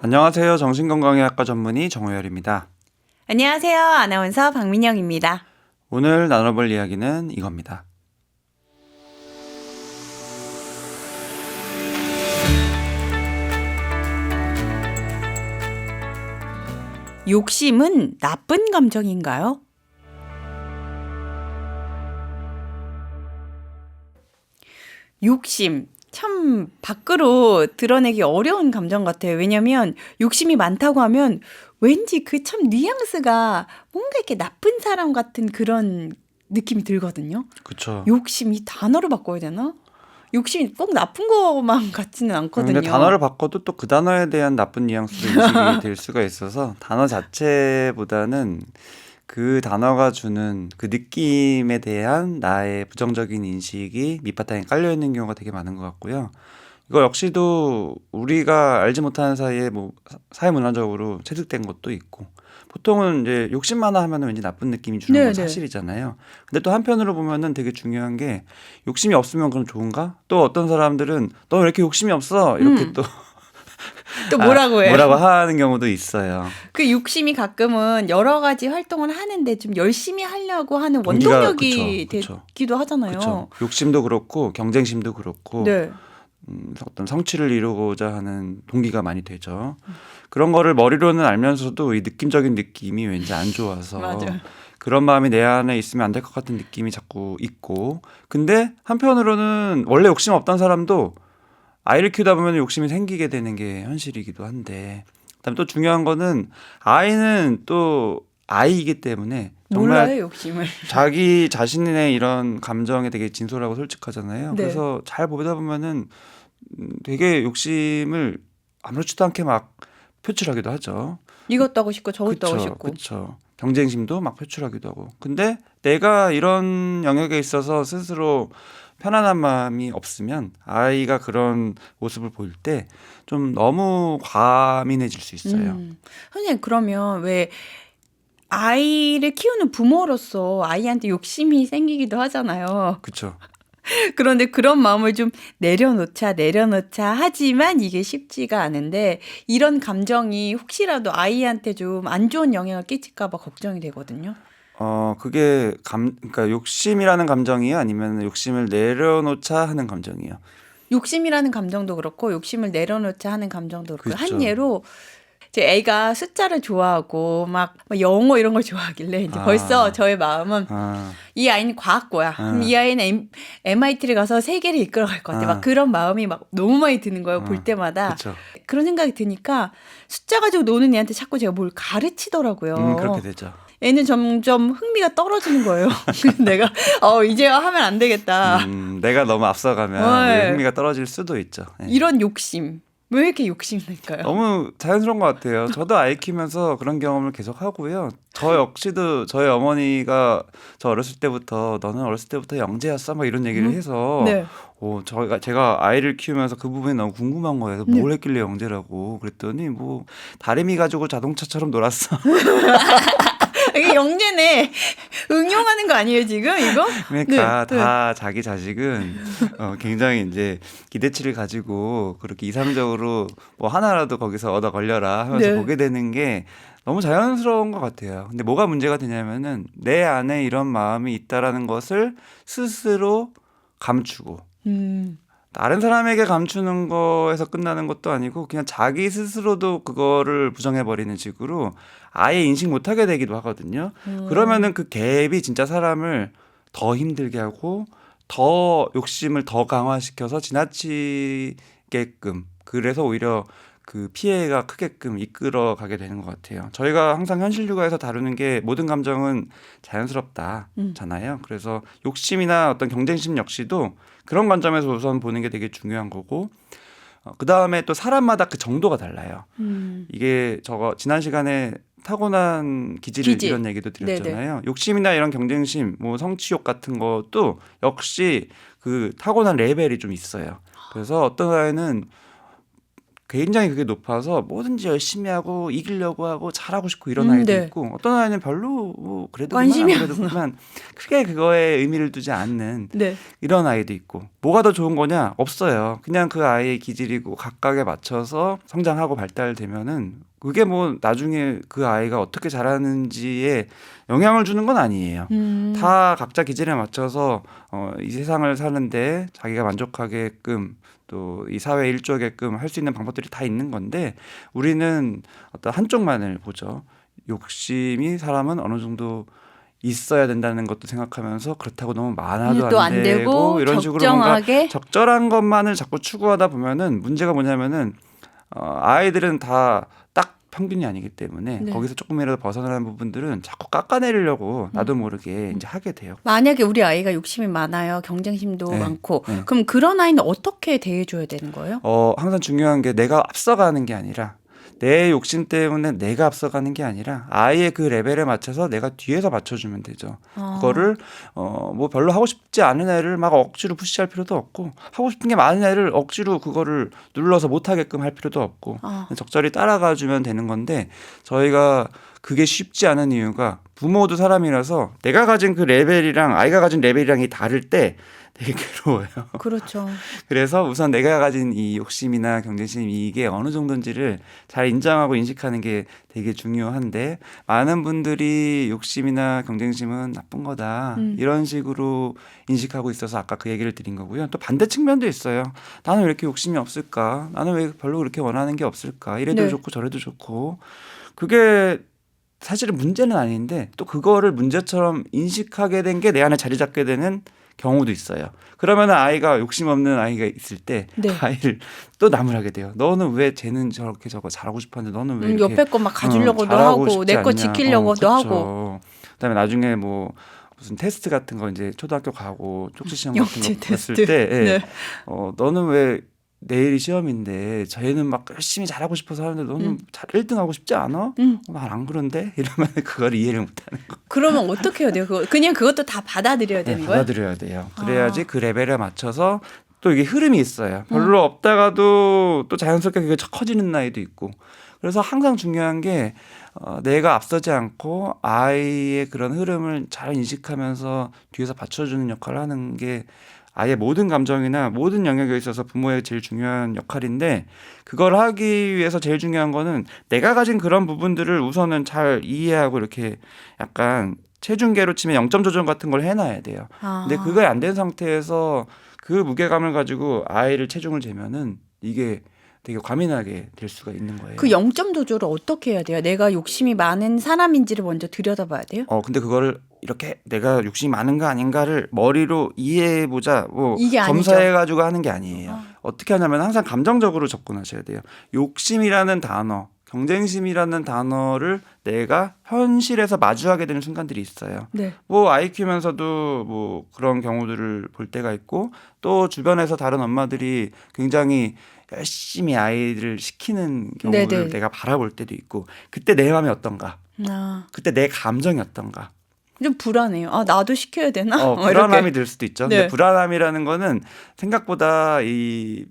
안녕하세요. 정신건강의학과 전문의 정호열입니다. 안녕하세요. 아나운서 박민영입니다. 오늘 나눠볼 이야기는 이겁니다. 욕심은 나쁜 감정인가요? 욕심. 참 밖으로 드러내기 어려운 감정 같아요. 왜냐면 욕심이 많다고 하면 왠지 그 참 뉘앙스가 뭔가 이렇게 나쁜 사람 같은 그런 느낌이 들거든요. 그쵸. 욕심 이 단어를 바꿔야 되나? 욕심이 꼭 나쁜 것만 같지는 않거든요. 근데 단어를 바꿔도 또 그 단어에 대한 나쁜 뉘앙스도 인식이 될 수가 있어서 단어 자체보다는 그 단어가 주는 그 느낌에 대한 나의 부정적인 인식이 밑바탕에 깔려 있는 경우가 되게 많은 것 같고요. 이거 역시도 우리가 알지 못하는 사이에 뭐 사회문화적으로 체득된 것도 있고, 보통은 이제 욕심 많아 하면 왠지 나쁜 느낌이 주는 건 네네. 사실이잖아요. 근데 또 한편으로 보면은 되게 중요한 게, 욕심이 없으면 그럼 좋은가? 또 어떤 사람들은 너 왜 이렇게 욕심이 없어? 이렇게 또 또 뭐라고 해요? 뭐라고 하는 경우도 있어요. 그 욕심이 가끔은 여러 가지 활동을 하는데 좀 열심히 하려고 하는 동기가 원동력이 그쵸. 되기도 하잖아요. 그렇죠. 욕심도 그렇고 경쟁심도 그렇고 네. 어떤 성취를 이루고자 하는 동기가 많이 되죠. 그런 거를 머리로는 알면서도 이 느낌적인 느낌이 왠지 안 좋아서 맞아요. 그런 마음이 내 안에 있으면 안 될 것 같은 느낌이 자꾸 있고, 근데 한편으로는 원래 욕심 없던 사람도 아이를 키우다 보면 욕심이 생기게 되는 게 현실이기도 한데, 그다음에 또 중요한 거는 아이는 또 아이이기 때문에 정말 몰라요, 욕심을. 자기 자신의 이런 감정에 되게 진솔하고 솔직하잖아요. 네. 그래서 잘 보다 보면은 되게 욕심을 아무렇지도 않게 막 표출하기도 하죠. 이것도 하고 싶고 저것도 하고 그쵸, 싶고. 그쵸. 경쟁심도 막 표출하기도 하고. 근데 내가 이런 영역에 있어서 스스로 편안한 마음이 없으면 아이가 그런 모습을 보일 때 좀 너무 과민해질 수 있어요. 선생님, 그러면 왜 아이를 키우는 부모로서 아이한테 욕심이 생기기도 하잖아요. 그쵸. 그런데 그런 마음을 좀 내려놓자 하지만 이게 쉽지가 않은데, 이런 감정이 혹시라도 아이한테 좀 안 좋은 영향을 끼칠까 봐 걱정이 되거든요. 그게 그러니까 욕심이라는 감정이요? 아니면 욕심을 내려놓자 하는 감정이요? 욕심이라는 감정도 그렇고 욕심을 내려놓자 하는 감정도 그렇고, 한 그렇죠. 예로 제 애가 숫자를 좋아하고 막 영어 이런 걸 좋아하길래 이제 아. 벌써 저의 마음은 아, 이 아이는 과학고야. 그럼 이 아이는 MIT를 가서 세계를 이끌어갈 것 같아. 막 그런 마음이 막 너무 많이 드는 거예요. 볼 때마다. 그쵸. 그런 생각이 드니까 숫자 가지고 노는 애한테 자꾸 제가 뭘 가르치더라고요. 그렇게 되죠. 애는 점점 흥미가 떨어지는 거예요. 그래서 내가 이제 하면 안 되겠다. 내가 너무 앞서가면 네. 우리 흥미가 떨어질 수도 있죠. 예. 이런 욕심. 왜 이렇게 욕심이 날까요? 너무 자연스러운 것 같아요. 저도 아이 키우면서 그런 경험을 계속 하고요. 저 역시도 저희 어머니가 저 어렸을 때부터 너는 어렸을 때부터 영재였어 막 이런 얘기를 해서 네. 제가 아이를 키우면서 그 부분이 너무 궁금한 거예요. 네. 뭘 했길래 영재라고 그랬더니 뭐 다리미 가지고 자동차처럼 놀았어. 이게 영재네. 응용하는 거 아니에요, 지금 이거? 그러니까 네. 다 자기 자식은 굉장히 이제 기대치를 가지고 그렇게 이상적으로 뭐 하나라도 거기서 얻어 걸려라 하면서 네. 보게 되는 게 너무 자연스러운 것 같아요. 근데 뭐가 문제가 되냐면은 내 안에 이런 마음이 있다라는 것을 스스로 감추고 음. 다른 사람에게 감추는 거에서 끝나는 것도 아니고 그냥 자기 스스로도 그거를 부정해버리는 식으로 아예 인식 못하게 되기도 하거든요. 그러면은 그 갭이 진짜 사람을 더 힘들게 하고 더 욕심을 더 강화시켜서 지나치게끔, 그래서 오히려 그 피해가 크게끔 이끌어 가게 되는 것 같아요. 저희가 항상 현실 육아에서 다루는 게 모든 감정은 자연스럽다잖아요. 그래서 욕심이나 어떤 경쟁심 역시도 그런 관점에서 우선 보는 게 되게 중요한 거고, 그 다음에 또 사람마다 그 정도가 달라요. 이게 저거 지난 시간에 타고난 기질 이런 얘기도 드렸잖아요. 네네. 욕심이나 이런 경쟁심, 뭐 성취욕 같은 것도 역시 그 타고난 레벨이 좀 있어요. 그래서 어떤 아이는 굉장히 그게 높아서 뭐든지 열심히 하고 이기려고 하고 잘하고 싶고 이런 아이도 네. 있고 어떤 아이는 별로 뭐 그래도 관심이 그만 안 그래도 그만 크게 그거에 의미를 두지 않는 네. 이런 아이도 있고 뭐가 더 좋은 거냐? 없어요. 그냥 그 아이의 기질이고 각각에 맞춰서 성장하고 발달되면은 그게 뭐 나중에 그 아이가 어떻게 자라는지에 영향을 주는 건 아니에요. 다 각자 기질에 맞춰서 이 세상을 사는데 자기가 만족하게끔 또 이 사회에 일조하게끔 할 수 있는 방법들이 다 있는 건데 우리는 어떤 한쪽만을 보죠. 욕심이 사람은 어느 정도 있어야 된다는 것도 생각하면서 그렇다고 너무 많아도 또 안 안 되고 되고 이런 식으로 뭔가 적정하게. 적절한 것만을 자꾸 추구하다 보면은 문제가 뭐냐면은 아이들은 다 딱 평균이 아니기 때문에 네. 거기서 조금이라도 벗어나는 부분들은 자꾸 깎아내리려고 나도 모르게 이제 하게 돼요. 만약에 우리 아이가 욕심이 많아요. 경쟁심도 네. 많고. 네. 그럼 그런 아이는 어떻게 대해줘야 되는 거예요? 항상 중요한 게 내가 앞서가는 게 아니라 내 욕심 때문에 내가 앞서가는 게 아니라 아이의 그 레벨에 맞춰서 내가 뒤에서 맞춰주면 되죠. 그거를 뭐 별로 하고 싶지 않은 애를 막 억지로 푸시할 필요도 없고 하고 싶은 게 많은 애를 억지로 그거를 눌러서 못하게끔 할 필요도 없고 적절히 따라가주면 되는 건데 저희가 그게 쉽지 않은 이유가 부모도 사람이라서 내가 가진 그 레벨이랑 아이가 가진 레벨이랑이 다를 때 되게 괴로워요. 그렇죠. 그래서 우선 내가 가진 이 욕심이나 경쟁심 이게 어느 정도인지를 잘 인정하고 인식하는 게 되게 중요한데 많은 분들이 욕심이나 경쟁심은 나쁜 거다 이런 식으로 인식하고 있어서 아까 그 얘기를 드린 거고요. 또 반대 측면도 있어요. 나는 왜 이렇게 욕심이 없을까? 나는 왜 별로 그렇게 원하는 게 없을까? 이래도 네. 좋고 저래도 좋고 그게 사실은 문제는 아닌데 또 그거를 문제처럼 인식하게 된 게 내 안에 자리 잡게 되는 경우도 있어요. 그러면 아이가 욕심 없는 아이가 있을 때 네. 아이를 또 나무라게 돼요. 너는 왜 쟤는 저렇게 저거 잘하고 싶었는데 너는 왜 이렇게 옆에 거 막 가주려고도 잘하고 하고 싶지 내 거 않냐. 지키려고도 그쵸. 하고. 그다음에 나중에 뭐 무슨 테스트 같은 거 이제 초등학교 가고 쪽지 시험 같은 영재 거 봤을 테스트. 때 네. 너는 왜 내일이 시험인데 쟤는 막 열심히 잘하고 싶어서 하는데 너는 1등 하고 싶지 않아? 난 안 그런데? 이러면 그걸 이해를 못하는 거예요. 그러면 어떻게 해야 돼요? 그냥 그것도 다 받아들여야 되는 거예요? 받아들여야 돼요. 그래야지 그 레벨에 맞춰서 또 이게 흐름이 있어요. 별로 없다가도 또 자연스럽게 그게 커지는 나이도 있고. 그래서 항상 중요한 게 내가 앞서지 않고 아이의 그런 흐름을 잘 인식하면서 뒤에서 받쳐주는 역할을 하는 게 아예 모든 감정이나 모든 영역에 있어서 부모의 제일 중요한 역할인데 그걸 하기 위해서 제일 중요한 거는 내가 가진 그런 부분들을 우선은 잘 이해하고 이렇게 약간 체중계로 치면 0점 조정 같은 걸 해놔야 돼요. 근데 그게 안 된 상태에서 그 무게감을 가지고 아이를 체중을 재면은 이게 되게 과민하게 될 수가 있는 거예요. 그 0점 조절을 어떻게 해야 돼요? 내가 욕심이 많은 사람인지를 먼저 들여다봐야 돼요? 근데 그거를 이렇게 내가 욕심이 많은 거 아닌가를 머리로 이해해보자, 뭐 이게 아니죠. 검사해가지고 하는 게 아니에요. 어떻게 하냐면 항상 감정적으로 접근하셔야 돼요. 욕심이라는 단어, 경쟁심이라는 단어를 내가 현실에서 마주하게 되는 순간들이 있어요. 네. 뭐 아이 키우면서도 뭐 그런 경우들을 볼 때가 있고 또 주변에서 다른 엄마들이 굉장히 열심히 아이를 시키는 경우를 네네. 내가 바라볼 때도 있고 그때 내 마음이 어떤가? 그때 내 감정이 어떤가? 좀 불안해요. 나도 시켜야 되나? 불안함이 이렇게. 들 수도 있죠. 네. 근데 불안함이라는 거는 생각보다 이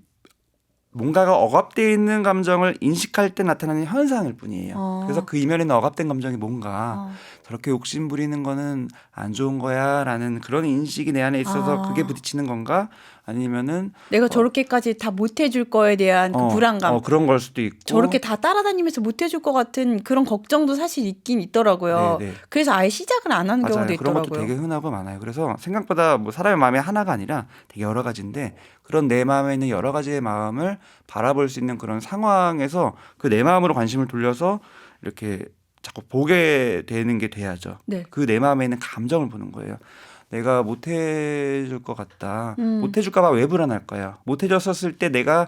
뭔가가 억압되어 있는 감정을 인식할 때 나타나는 현상일 뿐이에요. 그래서 그 이면에 있는 억압된 감정이 뭔가 저렇게 욕심 부리는 거는 안 좋은 거야 라는 그런 인식이 내 안에 있어서 그게 부딪히는 건가 아니면은 내가 저렇게까지 다 못해줄 거에 대한 그 불안감. 그런 걸 수도 있고 저렇게 다 따라다니면서 못해줄 것 같은 그런 걱정도 사실 있긴 있더라고요. 네네. 그래서 아예 시작을 안 하는 맞아요. 경우도 그런 것도 있더라고요. 되게 흔하고 많아요. 그래서 생각보다 뭐 사람의 마음이 하나가 아니라 되게 여러 가지인데 그런 내 마음에 있는 여러 가지의 마음을 바라볼 수 있는 그런 상황에서 그 내 마음으로 관심을 돌려서 이렇게 자꾸 보게 되는 게 돼야죠. 네. 그 내 마음에 있는 감정을 보는 거예요. 내가 못해줄 것 같다. 못해줄까 봐 왜 불안할까요? 못해줬었을 때 내가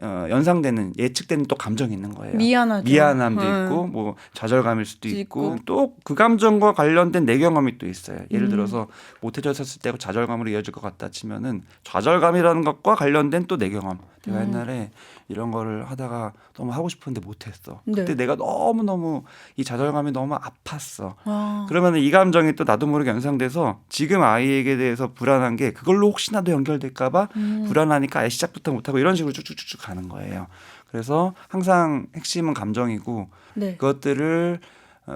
연상되는 예측되는 또 감정이 있는 거예요. 미안하죠. 미안함도 있고 뭐 좌절감일 수도 있고 또 그 감정과 관련된 내 경험이 또 있어요. 예를 들어서 못해줬었을 때 좌절감으로 이어질 것 같다 치면은 좌절감이라는 것과 관련된 또 내 경험 내가 옛날에 이런 거를 하다가 너무 하고 싶었는데 못했어. 네. 그때 내가 너무너무 이 좌절감이 너무 아팠어. 아. 그러면 이 감정이 또 나도 모르게 연상돼서 지금 아이에게 대해서 불안한 게 그걸로 혹시나도 연결될까 봐 불안하니까 아예 시작부터 못하고 이런 식으로 쭉쭉쭉 가는 거예요. 그래서 항상 핵심은 감정이고 네. 그것들을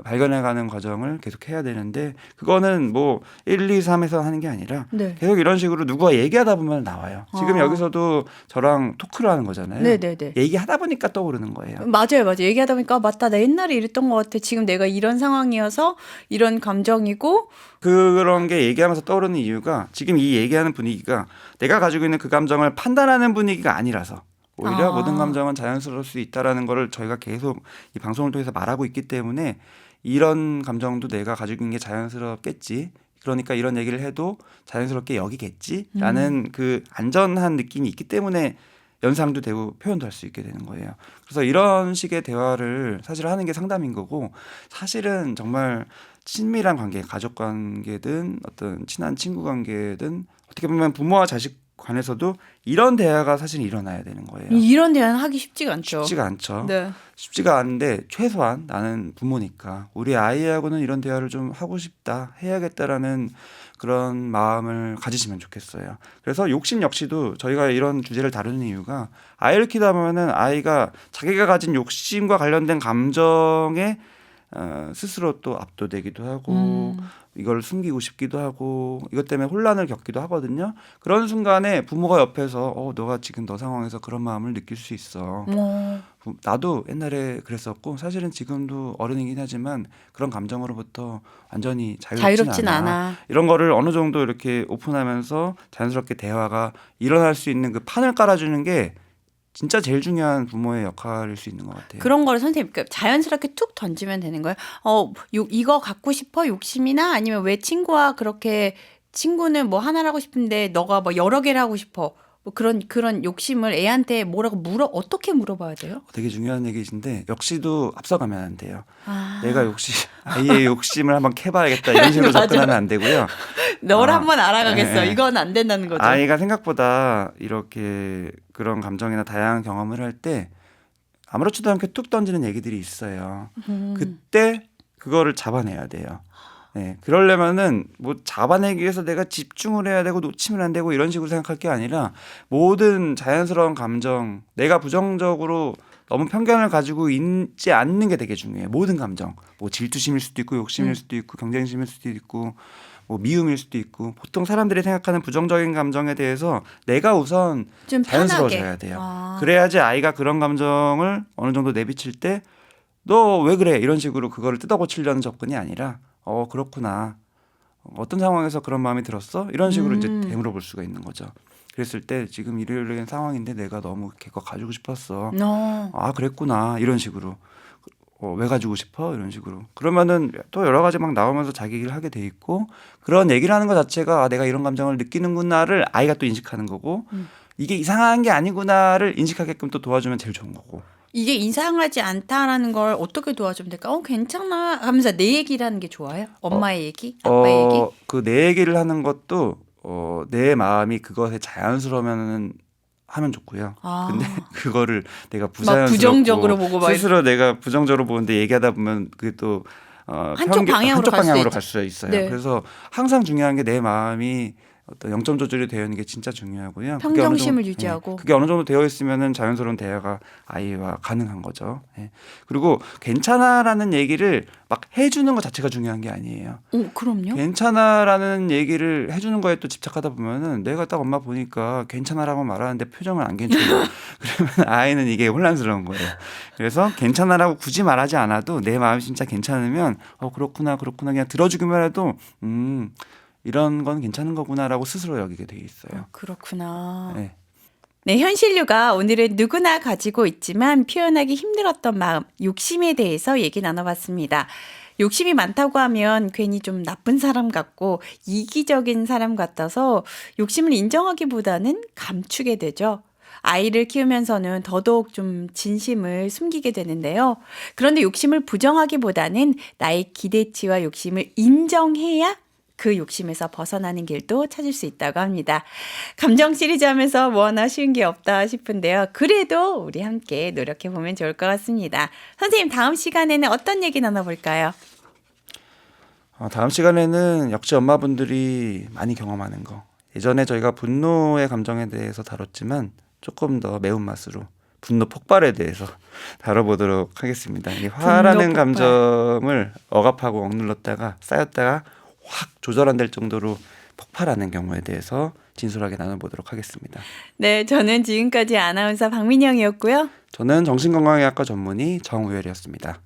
발견해가는 과정을 계속 해야 되는데 그거는 뭐 1, 2, 3에서 하는 게 아니라 네. 계속 이런 식으로 누구와 얘기하다 보면 나와요. 지금 아. 여기서도 저랑 토크를 하는 거잖아요. 네네네. 얘기하다 보니까 떠오르는 거예요. 맞아요, 맞아요. 얘기하다 보니까 맞다. 나 옛날에 이랬던 것 같아. 지금 내가 이런 상황이어서 이런 감정이고. 그런 게 얘기하면서 떠오르는 이유가 지금 이 얘기하는 분위기가 내가 가지고 있는 그 감정을 판단하는 분위기가 아니라서 오히려 아. 모든 감정은 자연스러울 수 있다라는 거를 저희가 계속 이 방송을 통해서 말하고 있기 때문에 이런 감정도 내가 가지고 있는 게 자연스럽겠지. 그러니까 이런 얘기를 해도 자연스럽게 여기겠지라는 그 안전한 느낌이 있기 때문에 연상도 되고 표현도 할 수 있게 되는 거예요. 그래서 이런 식의 대화를 사실 하는 게 상담인 거고 사실은 정말 친밀한 관계, 가족 관계든 어떤 친한 친구 관계든 어떻게 보면 부모와 자식 관해서도 이런 대화가 사실 일어나야 되는 거예요. 이런 대화는 하기 쉽지가 않죠. 쉽지가 않죠. 네. 쉽지가 않은데 최소한 나는 부모니까 우리 아이하고는 이런 대화를 좀 하고 싶다, 해야겠다라는 그런 마음을 가지시면 좋겠어요. 그래서 욕심 역시도 저희가 이런 주제를 다루는 이유가 아이를 키우다 보면은 아이가 자기가 가진 욕심과 관련된 감정에 스스로 또 압도되기도 하고 이걸 숨기고 싶기도 하고 이것 때문에 혼란을 겪기도 하거든요. 그런 순간에 부모가 옆에서 너가 지금 너 상황에서 그런 마음을 느낄 수 있어. 나도 옛날에 그랬었고 사실은 지금도 어른이긴 하지만 그런 감정으로부터 완전히 자유롭진 않아. 이런 거를 어느 정도 이렇게 오픈하면서 자연스럽게 대화가 일어날 수 있는 그 판을 깔아주는 게 진짜 제일 중요한 부모의 역할일 수 있는 것 같아요. 그런 거를 선생님 그러니까 자연스럽게 툭 던지면 되는 거예요. 이거 갖고 싶어? 욕심이나 아니면 왜 친구와 그렇게 친구는 뭐 하나를 하고 싶은데 너가 뭐 여러 개를 하고 싶어? 뭐 그런 욕심을 애한테 뭐라고 어떻게 물어봐야 돼요? 되게 중요한 얘기신데 역시도 앞서가면 안 돼요. 아. 내가 아이의 욕심을 한번 캐봐야겠다 이런 식으로 접근하면 안 되고요. 널 한번 알아가겠어. 예. 이건 안 된다는 거죠. 아이가 생각보다 이렇게 그런 감정이나 다양한 경험을 할 때 아무렇지도 않게 뚝 던지는 얘기들이 있어요. 그때 그거를 잡아내야 돼요. 네, 그러려면은 뭐 잡아내기 위해서 내가 집중을 해야 되고 놓치면 안 되고 이런 식으로 생각할 게 아니라 모든 자연스러운 감정, 내가 부정적으로 너무 편견을 가지고 있지 않는 게 되게 중요해요. 모든 감정, 뭐 질투심일 수도 있고 욕심일 수도 있고 경쟁심일 수도 있고 뭐 미움일 수도 있고 보통 사람들이 생각하는 부정적인 감정에 대해서 내가 우선 좀 자연스러워져야 돼요. 아. 그래야지 아이가 그런 감정을 어느 정도 내비칠 때 너 왜 그래 이런 식으로 그거를 뜯어고치려는 접근이 아니라 그렇구나. 어떤 상황에서 그런 마음이 들었어? 이런 식으로 이제 되물어볼 수가 있는 거죠. 그랬을 때 지금 이런 상황인데 내가 너무 걔거 가지고 싶었어. 아 그랬구나 이런 식으로. 왜 가지고 싶어? 이런 식으로. 그러면은 또 여러 가지 막 나오면서 자기 얘기를 하게 돼 있고 그런 얘기를 하는 것 자체가 내가 이런 감정을 느끼는구나를 아이가 또 인식하는 거고 이게 이상한 게 아니구나를 인식하게끔 또 도와주면 제일 좋은 거고. 이게 이상하지 않다라는 걸 어떻게 도와주면 될까? 괜찮아 하면서 내 얘기를 하는 게 좋아요? 엄마의 얘기? 아빠의 얘기? 그 내 얘기를 하는 것도 내 마음이 그것에 자연스러우면 하면 좋고요. 근데 그거를 내가 부정적으로 보고 스스로 내가 부정적으로 보는데 얘기하다 보면 그게 또 한쪽 방향으로 갈 수 있어요. 네. 그래서 항상 중요한 게 내 마음이 어떤 0점 조절이 되어 있는 게 진짜 중요하고요. 평정심을 유지하고. 그게 어느 정도 되어 있으면은 자연스러운 대화가 아이와 가능한 거죠. 그리고 괜찮아라는 얘기를 막 해주는 것 자체가 중요한 게 아니에요. 그럼요. 괜찮아라는 얘기를 해주는 거에 또 집착하다 보면은 내가 딱 엄마 보니까 괜찮아라고 말하는데 표정은 안 괜찮아. 그러면 아이는 이게 혼란스러운 거예요. 그래서 괜찮아라고 굳이 말하지 않아도 내 마음이 진짜 괜찮으면 그렇구나 그냥 들어주기만 해도 이런 건 괜찮은 거구나라고 스스로 여기게 돼 있어요. 그렇구나. 네, 현실류가 오늘은 누구나 가지고 있지만 표현하기 힘들었던 마음, 욕심에 대해서 얘기 나눠봤습니다. 욕심이 많다고 하면 괜히 좀 나쁜 사람 같고 이기적인 사람 같아서 욕심을 인정하기보다는 감추게 되죠. 아이를 키우면서는 더더욱 좀 진심을 숨기게 되는데요. 그런데 욕심을 부정하기보다는 나의 기대치와 욕심을 인정해야 그 욕심에서 벗어나는 길도 찾을 수 있다고 합니다. 감정 시리즈 하면서 뭐 하나 쉬운 게 없다 싶은데요. 그래도 우리 함께 노력해보면 좋을 것 같습니다. 선생님, 다음 시간에는 어떤 얘기 나눠볼까요? 다음 시간에는 역시 엄마분들이 많이 경험하는 거. 예전에 저희가 분노의 감정에 대해서 다뤘지만 조금 더 매운맛으로 분노 폭발에 대해서 다뤄보도록 하겠습니다. 이 화라는 폭발. 감정을 억압하고 억눌렀다가 쌓였다가 확 조절 안 될 정도로 폭발하는 경우에 대해서 진솔하게 나눠보도록 하겠습니다. 네, 저는 지금까지 아나운서 박민영이었고요. 저는 정신건강의학과 전문의 정우열이었습니다.